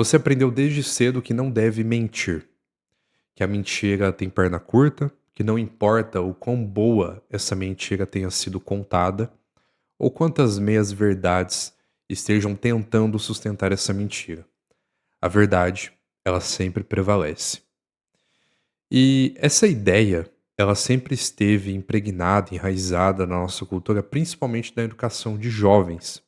Você aprendeu desde cedo que não deve mentir, que a mentira tem perna curta, que não importa o quão boa essa mentira tenha sido contada ou quantas meias-verdades estejam tentando sustentar essa mentira. A verdade, ela sempre prevalece. E essa ideia, ela sempre esteve impregnada, enraizada na nossa cultura, principalmente na educação de jovens.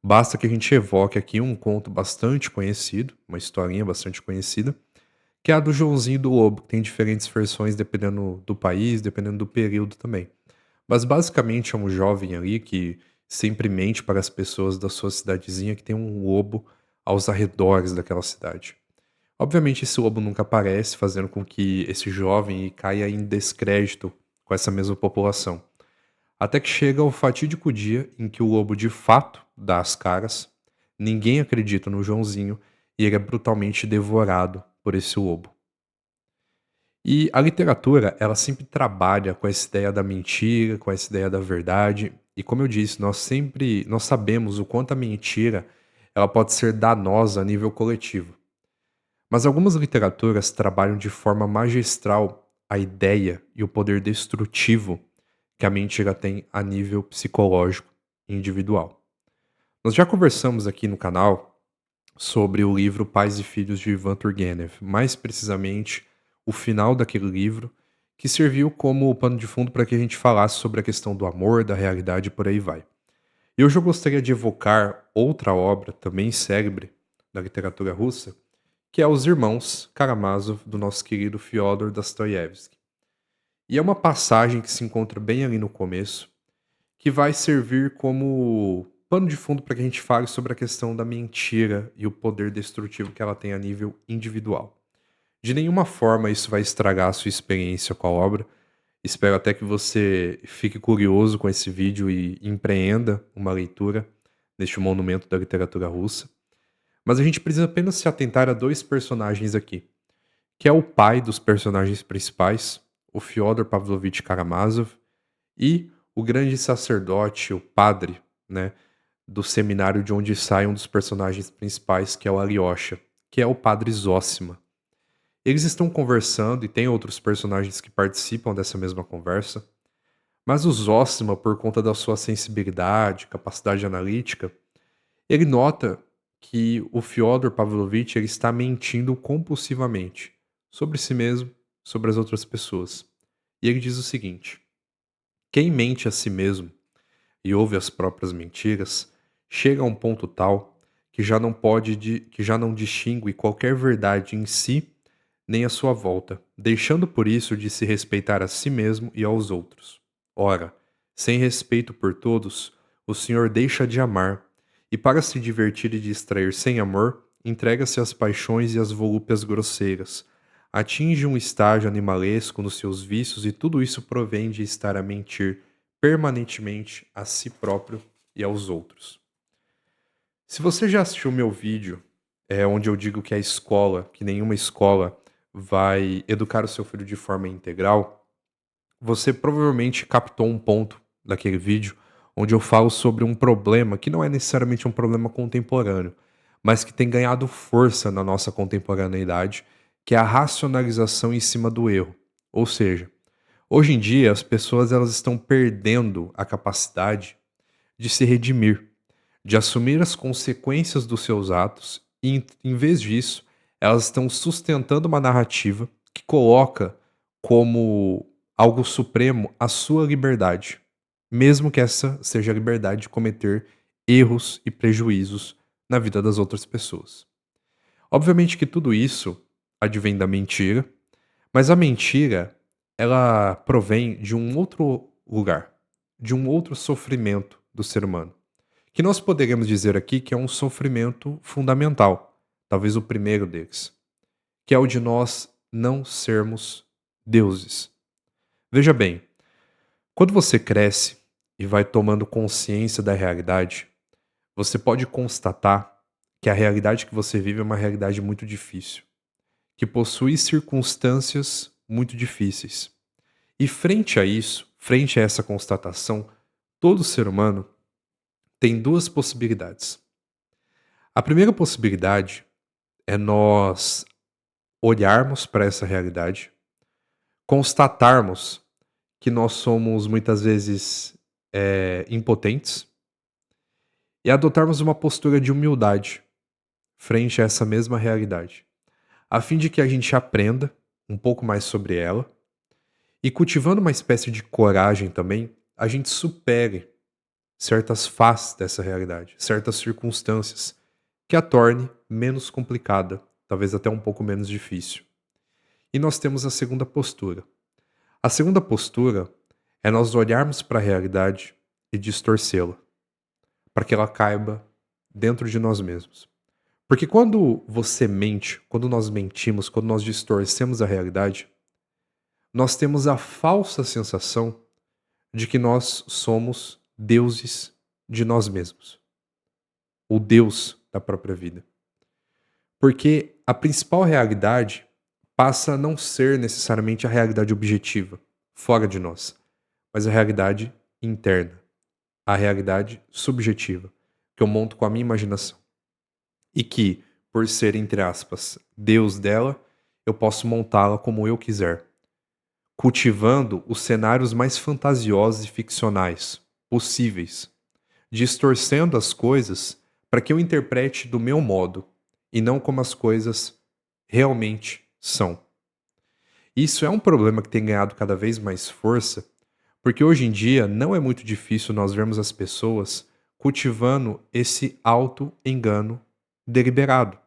Basta que a gente evoque aqui um conto bastante conhecido, uma historinha bastante conhecida, que é a do Joãozinho e do Lobo, que tem diferentes versões dependendo do país, dependendo do período também. Mas basicamente é um jovem ali que sempre mente para as pessoas da sua cidadezinha que tem um lobo aos arredores daquela cidade. Obviamente esse lobo nunca aparece, fazendo com que esse jovem caia em descrédito com essa mesma população. Até que chega o fatídico dia em que o lobo de fato dá as caras, ninguém acredita no Joãozinho e ele é brutalmente devorado por esse lobo. E a literatura, ela sempre trabalha com essa ideia da mentira, com essa ideia da verdade. E como eu disse, nós sabemos o quanto a mentira, ela pode ser danosa a nível coletivo. Mas algumas literaturas trabalham de forma magistral a ideia e o poder destrutivo que a mentira tem a nível psicológico e individual. Nós já conversamos aqui no canal sobre o livro Pais e Filhos de Ivan Turgenev, mais precisamente o final daquele livro, que serviu como pano de fundo para que a gente falasse sobre a questão do amor, da realidade e por aí vai. E hoje eu gostaria de evocar outra obra, também célebre, da literatura russa, que é Os Irmãos Karamazov, do nosso querido Fyodor Dostoiévski. E é uma passagem que se encontra bem ali no começo, que vai servir como pano de fundo para que a gente fale sobre a questão da mentira e o poder destrutivo que ela tem a nível individual. De nenhuma forma isso vai estragar a sua experiência com a obra. Espero até que você fique curioso com esse vídeo e empreenda uma leitura neste monumento da literatura russa. Mas a gente precisa apenas se atentar a dois personagens aqui, que é o pai dos personagens principais, o Fyodor Pavlovich Karamazov, e o grande sacerdote, o padre, né, do seminário de onde sai um dos personagens principais, que é o Alyosha, que é o padre Zósima. Eles estão conversando e tem outros personagens que participam dessa mesma conversa, mas o Zósima, por conta da sua sensibilidade, capacidade analítica, ele nota que o Fyodor Pavlovich ele está mentindo compulsivamente sobre si mesmo, sobre as outras pessoas. E ele diz o seguinte: quem mente a si mesmo e ouve as próprias mentiras, chega a um ponto tal que já não distingue qualquer verdade em si nem à sua volta, deixando por isso de se respeitar a si mesmo e aos outros. Ora, sem respeito por todos, o Senhor deixa de amar, e para se divertir e distrair sem amor, entrega-se às paixões e às volúpias grosseiras, atinge um estágio animalesco nos seus vícios e tudo isso provém de estar a mentir permanentemente a si próprio e aos outros. Se você já assistiu meu vídeo, onde eu digo que a escola, que nenhuma escola vai educar o seu filho de forma integral, você provavelmente captou um ponto daquele vídeo onde eu falo sobre um problema que não é necessariamente um problema contemporâneo, mas que tem ganhado força na nossa contemporaneidade, que é a racionalização em cima do erro. Ou seja, hoje em dia as pessoas elas estão perdendo a capacidade de se redimir, de assumir as consequências dos seus atos e, em vez disso, elas estão sustentando uma narrativa que coloca como algo supremo a sua liberdade, mesmo que essa seja a liberdade de cometer erros e prejuízos na vida das outras pessoas. Obviamente que tudo isso advém da mentira, mas a mentira ela provém de um outro lugar, de um outro sofrimento do ser humano que nós poderíamos dizer aqui que é um sofrimento fundamental, talvez o primeiro deles, que é o de nós não sermos deuses. Veja bem, quando você cresce e vai tomando consciência da realidade, você pode constatar que a realidade que você vive é uma realidade muito difícil, que possui circunstâncias muito difíceis. E frente a isso, frente a essa constatação, todo ser humano tem duas possibilidades. A primeira possibilidade é nós olharmos para essa realidade, constatarmos que nós somos muitas vezes impotentes e adotarmos uma postura de humildade frente a essa mesma realidade, a fim de que a gente aprenda um pouco mais sobre ela e, cultivando uma espécie de coragem também, a gente supere certas faces dessa realidade, certas circunstâncias que a torne menos complicada, talvez até um pouco menos difícil. E nós temos a segunda postura. A segunda postura é nós olharmos para a realidade e distorcê-la, para que ela caiba dentro de nós mesmos. Porque quando você mente, quando nós mentimos, quando nós distorcemos a realidade, nós temos a falsa sensação de que nós somos deuses de nós mesmos, o Deus da própria vida. Porque a principal realidade passa a não ser necessariamente a realidade objetiva, fora de nós, mas a realidade interna, a realidade subjetiva, que eu monto com a minha imaginação. E que, por ser, entre aspas, Deus dela, eu posso montá-la como eu quiser, cultivando os cenários mais fantasiosos e ficcionais possíveis, distorcendo as coisas para que eu interprete do meu modo e não como as coisas realmente são. Isso é um problema que tem ganhado cada vez mais força, porque hoje em dia não é muito difícil nós vermos as pessoas cultivando esse auto-engano deliberado,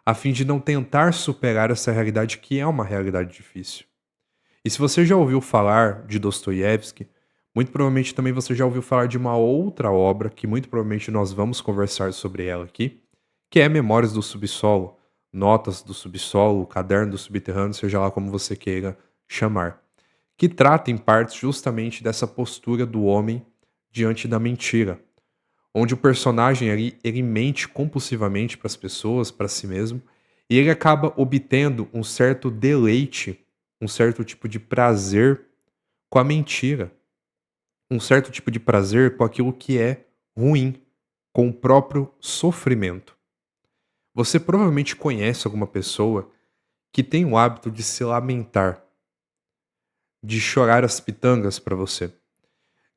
a fim de não tentar superar essa realidade que é uma realidade difícil. E se você já ouviu falar de Dostoiévski, muito provavelmente também você já ouviu falar de uma outra obra que muito provavelmente nós vamos conversar sobre ela aqui, que é Memórias do Subsolo, Notas do Subsolo, Caderno do Subterrâneo, seja lá como você queira chamar, que trata em partes justamente dessa postura do homem diante da mentira, onde o personagem ali, ele mente compulsivamente para as pessoas, para si mesmo, e ele acaba obtendo um certo deleite, um certo tipo de prazer com a mentira, um certo tipo de prazer com aquilo que é ruim, com o próprio sofrimento. Você provavelmente conhece alguma pessoa que tem o hábito de se lamentar, de chorar as pitangas para você,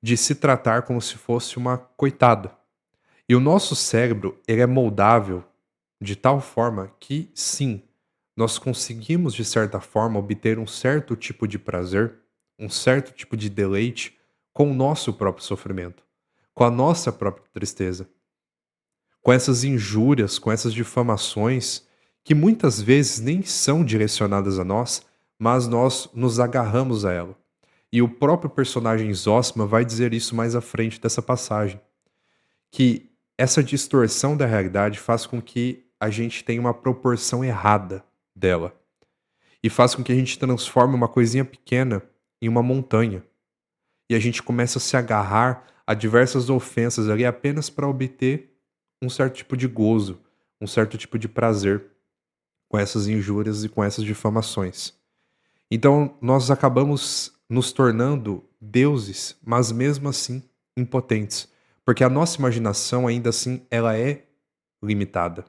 de se tratar como se fosse uma coitada. E o nosso cérebro, ele é moldável de tal forma que, sim, nós conseguimos, de certa forma, obter um certo tipo de prazer, um certo tipo de deleite com o nosso próprio sofrimento, com a nossa própria tristeza, com essas injúrias, com essas difamações que muitas vezes nem são direcionadas a nós, mas nós nos agarramos a ela. E o próprio personagem Zosma vai dizer isso mais à frente dessa passagem, que essa distorção da realidade faz com que a gente tenha uma proporção errada dela e faz com que a gente transforme uma coisinha pequena em uma montanha. E a gente começa a se agarrar a diversas ofensas ali apenas para obter um certo tipo de gozo, um certo tipo de prazer com essas injúrias e com essas difamações. Então nós acabamos nos tornando deuses, mas mesmo assim impotentes, porque a nossa imaginação ainda assim ela é limitada.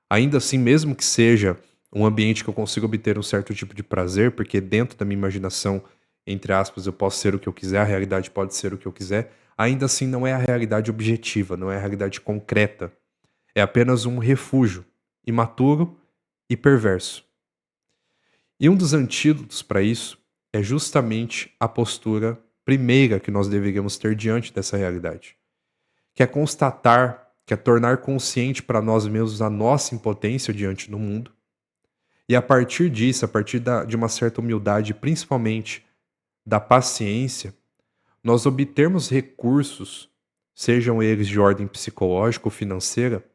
Ainda assim, mesmo que seja um ambiente que eu consiga obter um certo tipo de prazer, porque dentro da minha imaginação, entre aspas, eu posso ser o que eu quiser, a realidade pode ser o que eu quiser, ainda assim não é a realidade objetiva, não é a realidade concreta. É apenas um refúgio imaturo e perverso. E um dos antídotos para isso é justamente a postura primeira que nós deveríamos ter diante dessa realidade, que é constatar, que é tornar consciente para nós mesmos a nossa impotência diante do mundo, e a partir disso, a partir de uma certa humildade, principalmente da paciência, nós obtermos recursos, sejam eles de ordem psicológica ou financeira,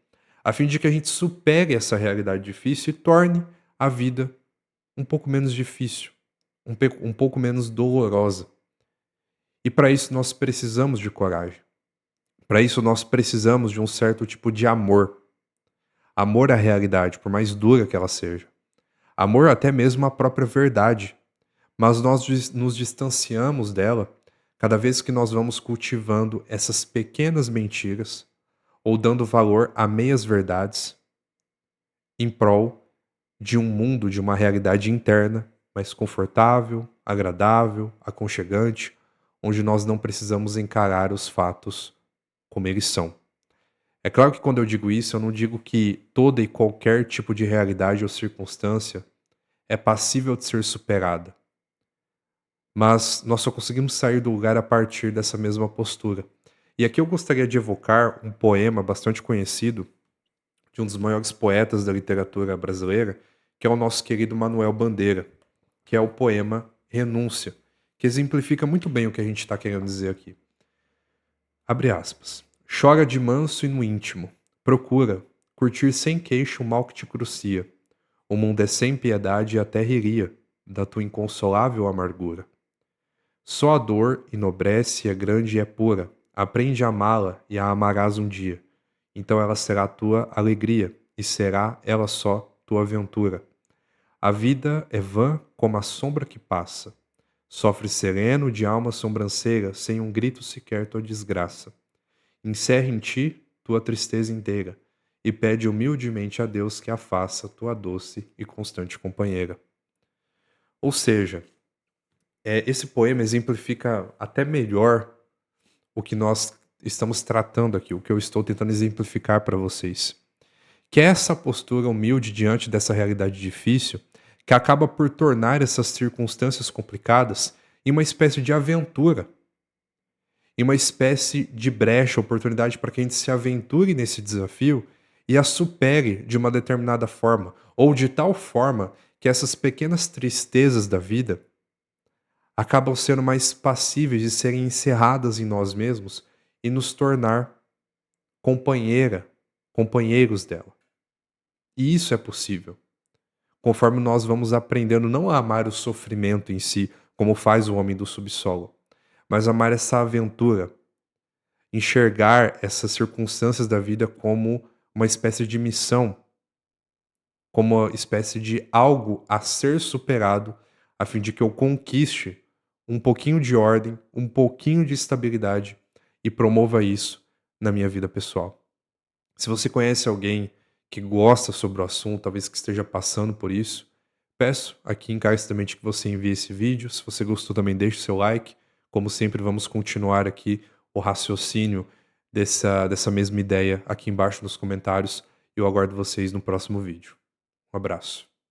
a fim de que a gente supere essa realidade difícil e torne a vida um pouco menos difícil, um pouco menos dolorosa. E para isso nós precisamos de coragem. Para isso nós precisamos de um certo tipo de amor. Amor à realidade, por mais dura que ela seja. Amor até mesmo à própria verdade. Mas nós nos distanciamos dela cada vez que nós vamos cultivando essas pequenas mentiras ou dando valor a meias verdades em prol de um mundo, de uma realidade interna mais confortável, agradável, aconchegante, onde nós não precisamos encarar os fatos como eles são. É claro que quando eu digo isso, eu não digo que toda e qualquer tipo de realidade ou circunstância é passível de ser superada, mas nós só conseguimos sair do lugar a partir dessa mesma postura. E aqui eu gostaria de evocar um poema bastante conhecido de um dos maiores poetas da literatura brasileira, que é o nosso querido Manuel Bandeira, que é o poema Renúncia, que exemplifica muito bem o que a gente está querendo dizer aqui. Abre aspas. Chora de manso e no íntimo. Procura curtir sem queixo o mal que te crucia. O mundo é sem piedade e até riria da tua inconsolável amargura. Só a dor enobrece, é grande e é pura. Aprende a amá-la e a amarás um dia. Então ela será tua alegria e será ela só tua aventura. A vida é vã como a sombra que passa. Sofre sereno de alma sobranceira, sem um grito sequer tua desgraça. Encerra em ti tua tristeza inteira e pede humildemente a Deus que a faça tua doce e constante companheira. Ou seja, esse poema exemplifica até melhor o que nós estamos tratando aqui, o que eu estou tentando exemplificar para vocês. Que é essa postura humilde diante dessa realidade difícil que acaba por tornar essas circunstâncias complicadas em uma espécie de aventura, em uma espécie de brecha, oportunidade para que a gente se aventure nesse desafio e a supere de uma determinada forma, ou de tal forma que essas pequenas tristezas da vida acabam sendo mais passíveis de serem encerradas em nós mesmos e nos tornar companheiros dela. E isso é possível, conforme nós vamos aprendendo não a amar o sofrimento em si, como faz o homem do subsolo, mas amar essa aventura, enxergar essas circunstâncias da vida como uma espécie de missão, como uma espécie de algo a ser superado, a fim de que eu conquiste um pouquinho de ordem, um pouquinho de estabilidade e promova isso na minha vida pessoal. Se você conhece alguém que gosta sobre o assunto, talvez que esteja passando por isso, peço aqui encarecidamente que você envie esse vídeo. Se você gostou, também deixe seu like. Como sempre, vamos continuar aqui o raciocínio dessa mesma ideia aqui embaixo nos comentários. Eu aguardo vocês no próximo vídeo. Um abraço.